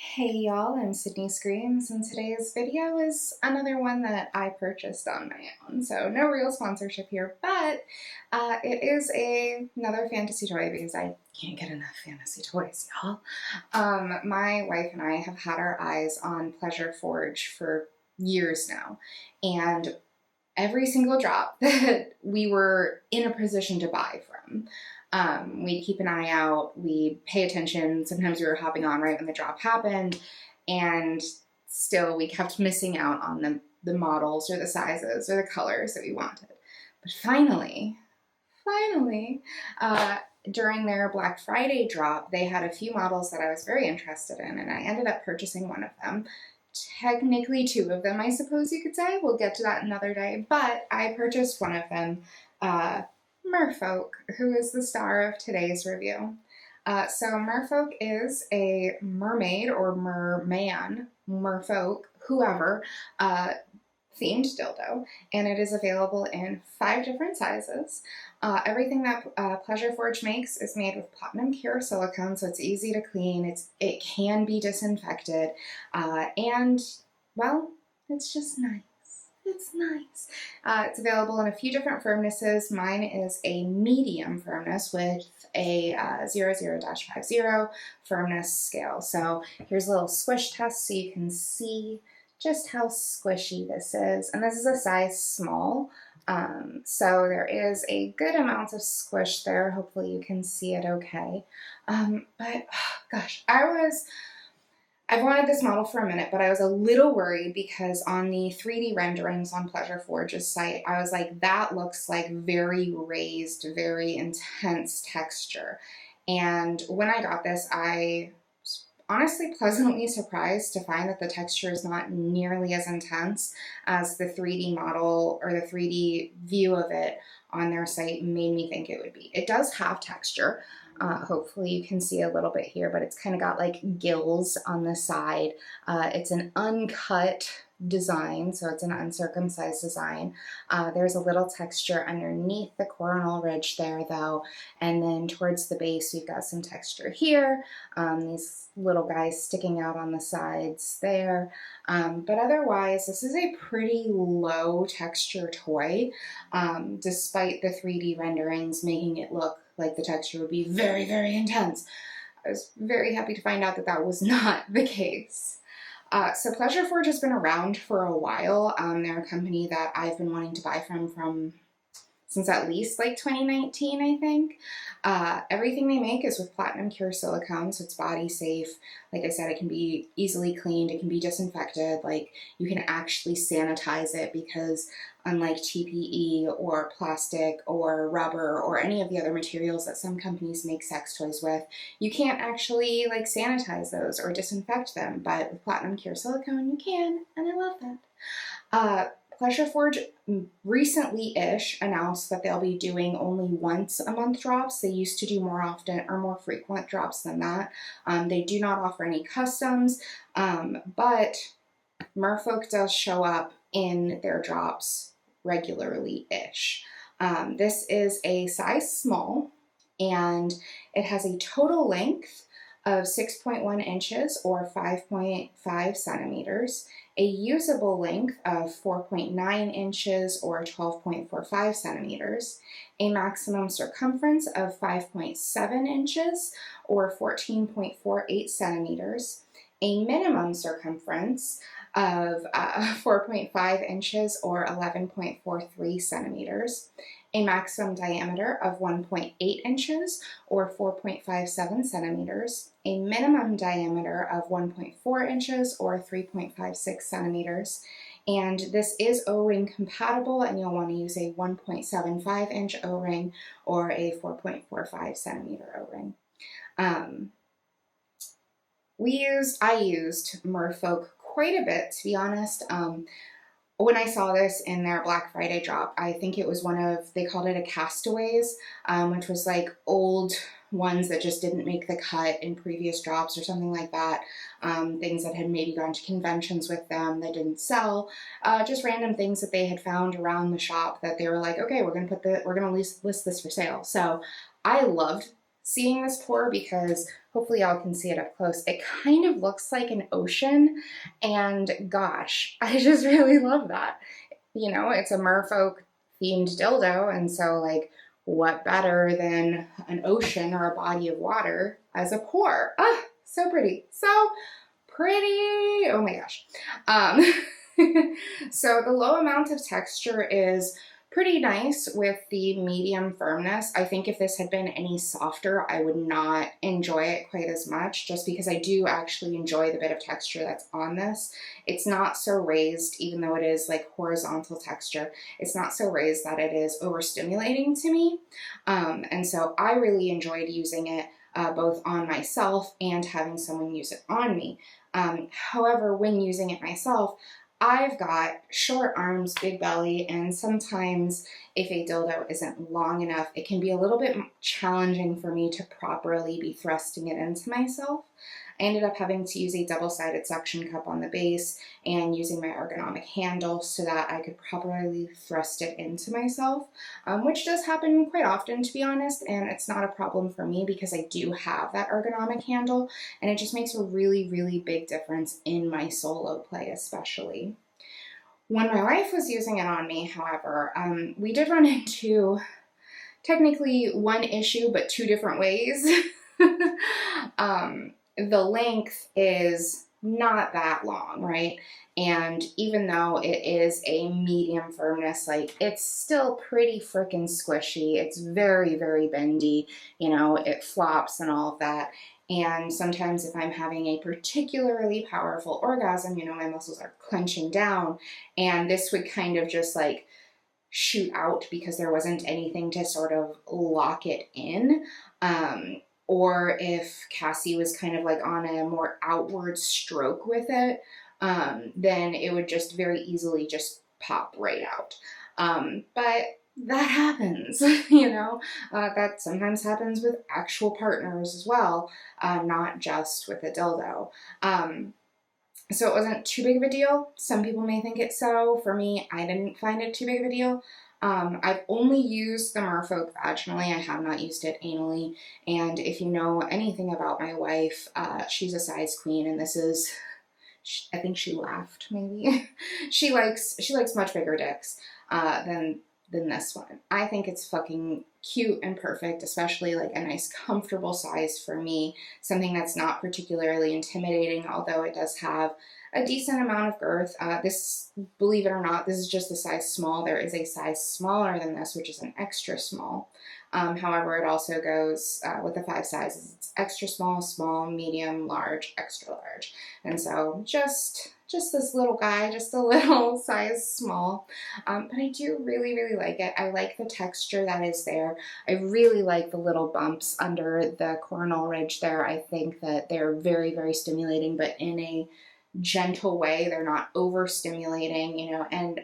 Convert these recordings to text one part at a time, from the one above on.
Hey y'all, I'm Sydney Screams, and today's video is another one that I purchased on my own. So no real sponsorship here, but it is another fantasy toy because I can't get enough fantasy toys, y'all. My wife and I have had our eyes on Pleasure Forge for years now, and every single drop that we were in a position to buy from. We'd keep an eye out, we'd pay attention. Sometimes we were hopping on right when the drop happened, and still we kept missing out on the models or the sizes or the colors that we wanted. But finally, during their Black Friday drop, they had a few models that I was very interested in, and I ended up purchasing one of them. Technically two of them, I suppose you could say. We'll get to that another day, but I purchased one of them, Merfolk, who is the star of today's review. So Merfolk is a mermaid or merman, merfolk, whoever, themed dildo, and it is available in 5 different sizes. Everything that Pleasure Forge makes is made with platinum pure silicone, so it's easy to clean. It can be disinfected, and well, it's just nice. It's nice. It's available in a few different firmnesses. Mine is a medium firmness with a 00-50 firmness scale. So here's a little squish test so you can see just how squishy this is. And this is a size small, so there is a good amount of squish there. Hopefully you can see it okay. But gosh, I've wanted this model for a minute, but I was a little worried because on the 3D renderings on Pleasure Forge's site, I was like, that looks like very raised, very intense texture. And when I got this, I was honestly pleasantly surprised to find that the texture is not nearly as intense as the 3D model or the 3D view of it on their site made me think it would be. It does have texture. Hopefully you can see a little bit here, but it's kind of got like gills on the side. It's an uncut design, so it's an uncircumcised design. There's a little texture underneath the coronal ridge there though, and then towards the base we've got some texture here, these little guys sticking out on the sides there. But otherwise this is a pretty low texture toy, despite the 3D renderings making it look like the texture would be very, very intense. I was very happy to find out that that was not the case. So Pleasure Forge has been around for a while. They're a company that I've been wanting to buy from since at least like 2019, I think. Everything they make is with platinum pure silicone, so it's body safe. Like I said, it can be easily cleaned, it can be disinfected, like you can actually sanitize it because unlike TPE or plastic or rubber or any of the other materials that some companies make sex toys with, you can't actually like sanitize those or disinfect them, but with platinum pure silicone you can, and I love that. Pleasure Forge recently-ish announced that they'll be doing only once a month drops. They used to do more often or more frequent drops than that. They do not offer any customs, but Merfolk does show up in their drops regularly-ish. This is a size small, and it has a total length of 6.1 inches or 5.5 centimeters, a usable length of 4.9 inches or 12.45 centimeters, a maximum circumference of 5.7 inches or 14.48 centimeters, a minimum circumference of 4.5 inches or 11.43 centimeters, a maximum diameter of 1.8 inches or 4.57 centimeters, a minimum diameter of 1.4 inches or 3.56 centimeters, and this is O-ring compatible, and you'll want to use a 1.75 inch O-ring or a 4.45 centimeter O-ring. I used Merfolk quite a bit, to be honest. When I saw this in their Black Friday drop, I think it was they called it a castaways, which was like old ones that just didn't make the cut in previous drops or something like that. Things that had maybe gone to conventions with them that didn't sell, just random things that they had found around the shop that they were like, okay, we're gonna list this for sale. So I loved seeing this pour because hopefully y'all can see it up close. It kind of looks like an ocean, and gosh, I just really love that. You know, it's a merfolk themed dildo, and so like, what better than an ocean or a body of water as a pour? Ah, so pretty, so pretty. Oh my gosh. So the low amount of texture is pretty nice with the medium firmness. I think if this had been any softer, I would not enjoy it quite as much, just because I do actually enjoy the bit of texture that's on this. It's not so raised, even though it is like horizontal texture. It's not so raised that it is overstimulating to me. And so I really enjoyed using it both on myself and having someone use it on me. However, when using it myself, I've got short arms, big belly, and sometimes if a dildo isn't long enough, it can be a little bit challenging for me to properly be thrusting it into myself. I ended up having to use a double-sided suction cup on the base and using my ergonomic handle so that I could properly thrust it into myself, which does happen quite often, to be honest, and it's not a problem for me because I do have that ergonomic handle, and it just makes a really, really big difference in my solo play especially. When my wife was using it on me, however, we did run into technically one issue, but two different ways. The length is not that long, right? And even though it is a medium firmness, like it's still pretty freaking squishy. It's very, very bendy, you know, it flops and all of that. And sometimes if I'm having a particularly powerful orgasm, you know, my muscles are clenching down, and this would kind of just like shoot out because there wasn't anything to sort of lock it in. Or if Cassie was kind of like on a more outward stroke with it, then it would just very easily just pop right out. But that happens, you know, that sometimes happens with actual partners as well, not just with a dildo. So it wasn't too big of a deal. Some people may think it's so. For me, I didn't find it too big of a deal. I've only used the Merfolk vaginally. I have not used it anally. And if you know anything about my wife, she's a size queen, and this is, I think she laughed maybe. she likes much bigger dicks than this one. I think it's fucking cute and perfect, especially like a nice comfortable size for me, something that's not particularly intimidating, although it does have a decent amount of girth. This, believe it or not, this is just the size small. There is a size smaller than this, which is an extra small. However, it also goes with the 5 sizes. It's extra small, small, medium, large, extra large. And so just this little guy, just a little size small. But I do really, really like it. I like the texture that is there. I really like the little bumps under the coronal ridge there. I think that they're very, very stimulating, but in a gentle way. They're not overstimulating, you know, and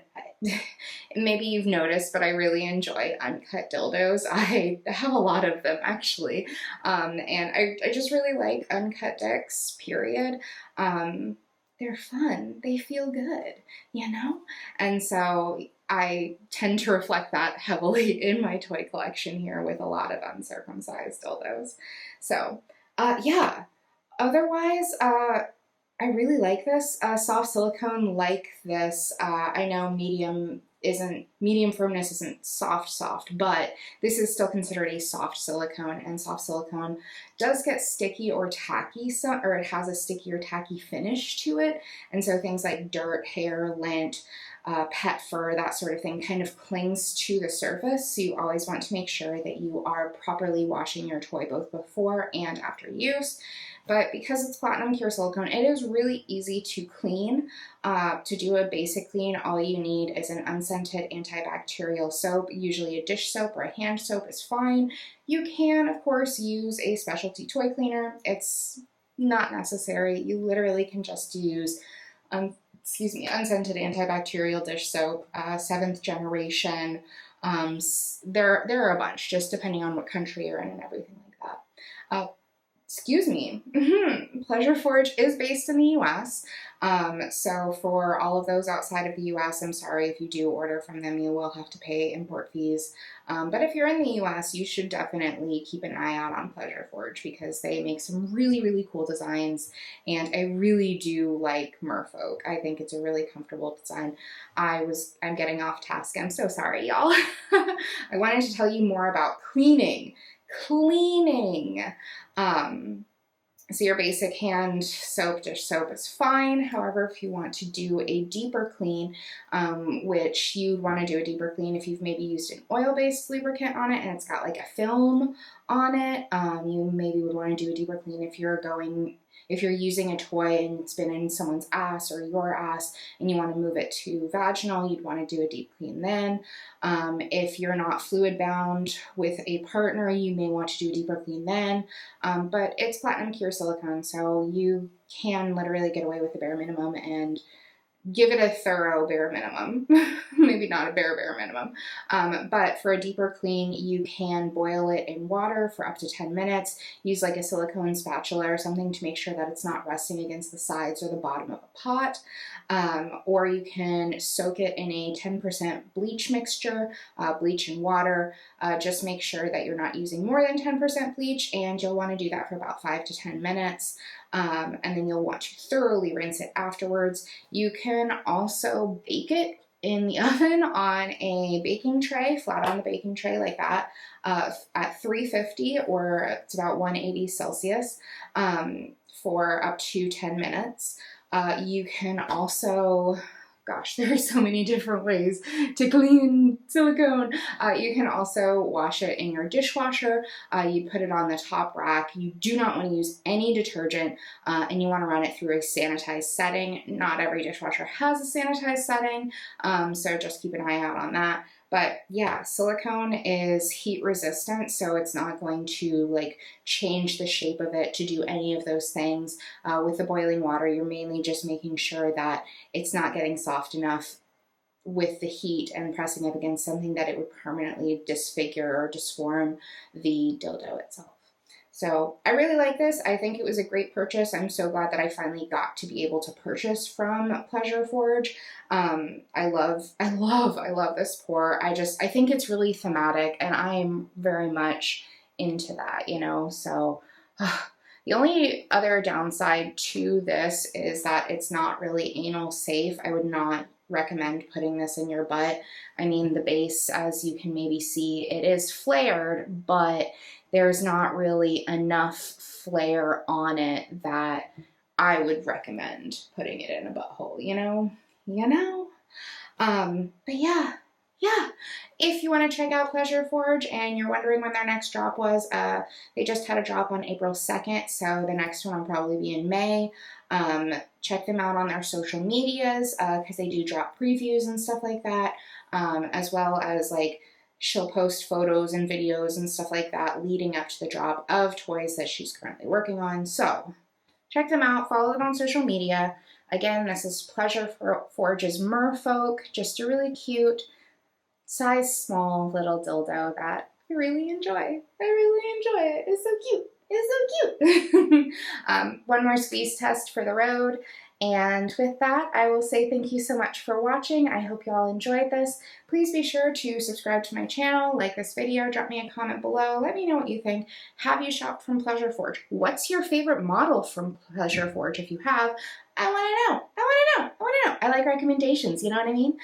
maybe you've noticed, but I really enjoy uncut dildos. I have a lot of them actually. And I just really like uncut dicks, period. They're fun. They feel good, you know? And so I tend to reflect that heavily in my toy collection here with a lot of uncircumcised dildos. So, yeah. Otherwise, I really like this. Soft silicone like this. I know medium firmness isn't soft, but this is still considered a soft silicone, and soft silicone does get sticky or tacky, or it has a sticky or tacky finish to it. And so things like dirt, hair, lint, pet fur, that sort of thing kind of clings to the surface. So you always want to make sure that you are properly washing your toy both before and after use. But because it's platinum pure silicone, it is really easy to clean. To do a basic clean, all you need is an unscented antibacterial soap. Usually a dish soap or a hand soap is fine. You can, of course, use a specialty toy cleaner. It's not necessary. You literally can just use unscented antibacterial dish soap, 7th generation. There are a bunch, just depending on what country you're in and everything like that. Excuse me. Pleasure Forge is based in the US. So for all of those outside of the US, I'm sorry if you do order from them, you will have to pay import fees. But if you're in the US, you should definitely keep an eye out on Pleasure Forge because they make some really, really cool designs. And I really do like Merfolk. I think it's a really comfortable design. I'm getting off task. I'm so sorry, y'all. I wanted to tell you more about cleaning. So your basic hand soap, dish soap is fine. However, if you want to do a deeper clean, which you'd want to do a deeper clean if you've maybe used an oil-based lubricant on it and it's got like a film on it, you maybe would want to do a deeper clean if you're using a toy and it's been in someone's ass or your ass and you want to move it to vaginal, you'd want to do a deep clean then. If you're not fluid bound with a partner, you may want to do a deeper clean then. But it's platinum pure silicone, so you can literally get away with the bare minimum and give it a thorough bare minimum. Maybe not a bare minimum. But for a deeper clean, you can boil it in water for up to 10 minutes. Use like a silicone spatula or something to make sure that it's not resting against the sides or the bottom of a pot. Or you can soak it in a 10% bleach mixture, bleach and water. Just make sure that you're not using more than 10% bleach, and you'll want to do that for about 5 to 10 minutes. And then you'll want to thoroughly rinse it afterwards. You can also bake it in the oven on a baking tray, flat on the baking tray like that, at 350 or it's about 180 Celsius for up to 10 minutes. You can also, gosh, there are so many different ways to clean silicone. You can also wash it in your dishwasher. You put it on the top rack. You do not want to use any detergent, and you want to run it through a sanitized setting. Not every dishwasher has a sanitized setting, so just keep an eye out on that. But yeah, silicone is heat resistant, so it's not going to like change the shape of it to do any of those things. With the boiling water, you're mainly just making sure that it's not getting soft enough with the heat and pressing up against something that it would permanently disfigure or disform the dildo itself. So I really like this. I think it was a great purchase. I'm so glad that I finally got to be able to purchase from Pleasure Forge. I love this pour. I think it's really thematic and I'm very much into that, you know, so the only other downside to this is that it's not really anal safe. I would not recommend putting this in your butt. I mean, the base, as you can maybe see, it is flared, but there's not really enough flare on it that I would recommend putting it in a butthole, you know? But yeah. If you want to check out Pleasure Forge and you're wondering when their next drop was, they just had a drop on April 2nd, so the next one will probably be in May. Check them out on their social medias, because they do drop previews and stuff like that, as well as like she'll post photos and videos and stuff like that leading up to the drop of toys that she's currently working on. So check them out, follow them on social media. Again, this is Pleasure Forge's Merfolk, just a really cute, size small little dildo that I really enjoy. I really enjoy it. It's so cute. It's so cute. One more squeeze test for the road. And with that, I will say thank you so much for watching. I hope you all enjoyed this. Please be sure to subscribe to my channel, like this video, drop me a comment below. Let me know what you think. Have you shopped from Pleasure Forge? What's your favorite model from Pleasure Forge if you have? I want to know. I want to know. I want to know. I like recommendations, you know what I mean?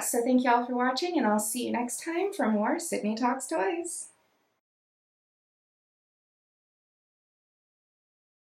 So thank you all for watching, and I'll see you next time for more Sydney Talks Toys.